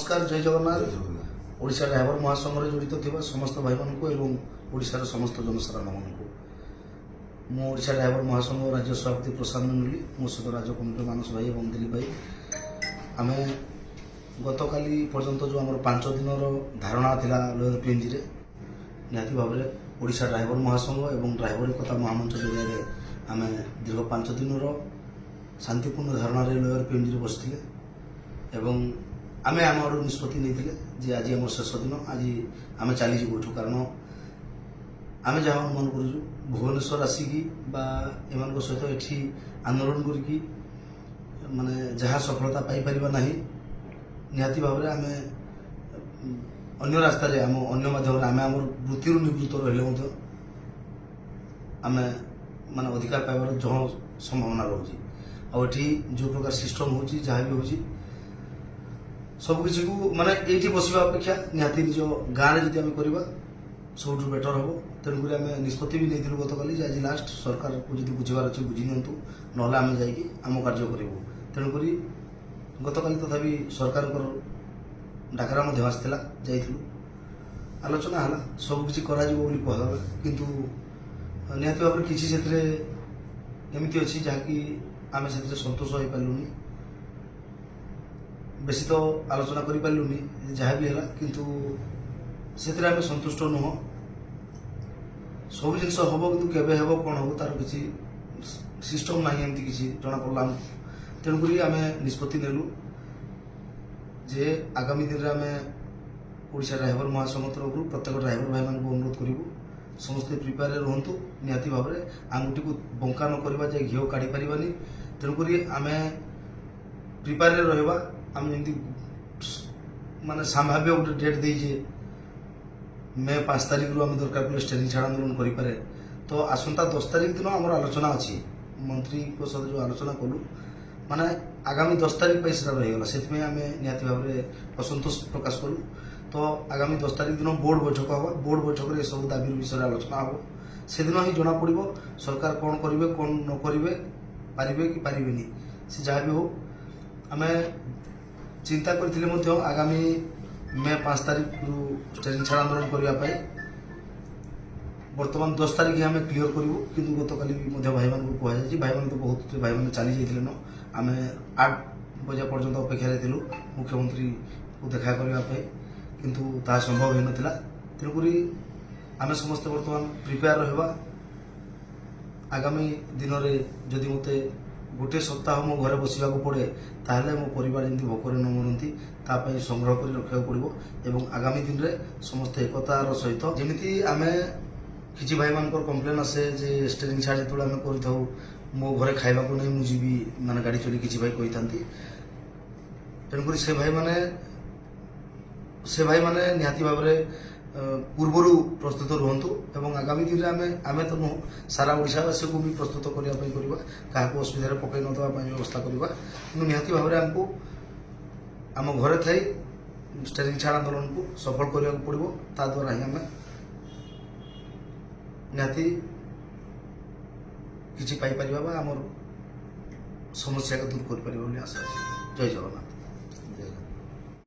नमस्कार जय जगन्नाथ ओडिशा ड्राइवर महासंघ जड़ित थी समस्त भाई मानू ओडिशार समस्त जनसाधारण मानू मो ओडिशा ड्राइवर महासंघ राज्य सभापति प्रशांत मंडली मो सहित राज्य कमिटी मानस भाई और दिलीप भाई आम गतकाली पर्यंत जो आम 5 दिन धारणा थिला लोयर पीएमजी रे निहाती भाव में ओडिशा ड्राइवर महासंघ और ड्राइवर एकता महामंच जरिए आम दीर्घ 5 दिन शांतिपूर्ण धारणा लोयर पीएमजी रे बसते एवं आमे आम आड़ निष्पत्ति नहीं जे आज आम शेष दिन आज आम चली बैठू कारण आम जहाँ अनुमान करूँ भुवनेश्वर आसिकी एम सहित एठी आंदोलन करी माने जहाँ सफलता पाई ना निहाती भाव में आम अन्य रास्ता आम अन्य माध्यम आम आम वृत्ति निवृत्त रही आम माने अधिकार पाइबार जहाँ संभावना रोचे आठी जो प्रकार सिस्टम हो जहाँ भी हो सबकि को माने ये बसवा अपेक्षा निहाती निज गाँव में जब करवा सब बेटर हम तेणुक आम निष्पत्ति भी नहीं गतकाली आज लास्ट सरकार को जो बुझार अच्छे बुझी निंतु ना आम जाम कार्य करूँ तेणुक गतकाली तथापि सरकार डाकरा आसाला जाइलु आलोचना है सबकि कहला किंतु निहाती भाव में किसी एमती अच्छी जहाँकि आम से सतोष हो पार्लुनी बेसी तो आलोचना कर पार्लुनी जहाँ भी है किंतु से आम संतुष्ट नुह सब जिन हम कि केवे हे कौन हम तार किसी सिस्टम ना एमती किसी जना पड़ा तेणुक आम निष्पत्ति नेलु जे आगामी दिन में आम ओडिशा ड्राइवर महासंघ तरफ प्रत्येक ड्राइवर भाई मान अनुरोध करूँ समस्ते प्रिपेयर रुहतु निहाती भाव में आंगुठी को बंका न करवा जे घीओ काढ़ी पारानी तेणुक आम प्रिपेयर रहा आम जमी माने संभाव्य गोटे डेट देजे मे 5 तारिख रू आम दरकार पड़े स्टेरिंग छाड़ आंदोलन करें तो आसंता 10 तारिख दिन आम आलोचना अच्छी मंत्री सहित जो आलोचना कलु माने आगामी 10 तारिख पर सीटा रहीगला से आम निहाती भाव में असंतोष प्रकाश कलु तो आगामी 10 तारिख दिन बोर्ड बैठक हम बोर्ड बैठक में सब दाबी विषय आलोचना हम से दिन ही जना पड़ सरकार कौन करेंगे कौन न करेंगे पारे कि पारे से जहाँ भी हो आम चिंता करते आगामी मे 5 तारिख रू स्टेरिंग छाड़ आंदोलन करने बर्तमान 10 तारिख आम क्लीयर करूँ किंतु गतकाली भाई मान कहुई भाई मान तो बहुत भाई मैंने चली जाते न आम 8 बजे पर्यंत अपेक्षा थी मुख्यमंत्री को देखा करने किंतु ता संभव हो नाला तेणुक आम समस्ते बर्तमान प्रिपेयर रहा आगामी दिन में जदि मत गोटे सप्ताह मो घरे बसवा पड़े ताहले मो परिवार जमी भोकर न मरती तापाई संग्रह कर रखा पड़ो एवं आगामी दिन में समस्त एकतार सहित जमी आम कि भाई मान कम्प्लेन आसे जे स्टेरिंग छाड़ जो आम कर मो घरे खावा को नहीं मुझी माने गाड़ी चली किसी भाई कही था तेणुक से भाई माने निहाती भाव में पूर्वर प्रस्तुत रुहतु एवं आगामी दिन में आम तो नुह सारा ओडिशावासी को भी प्रस्तुत करने क्या असुविधा पकई न देवाई व्यवस्था करवा कि निहाती भाव में आमको आम घरे थी स्टेरिंग छाड़ आंदोलन को सफल करने को पड़ो ता द्वारा ही आम निहाती किसी पाइपर आमर समस्या को दूर कर आशा जय जगन्नाथ।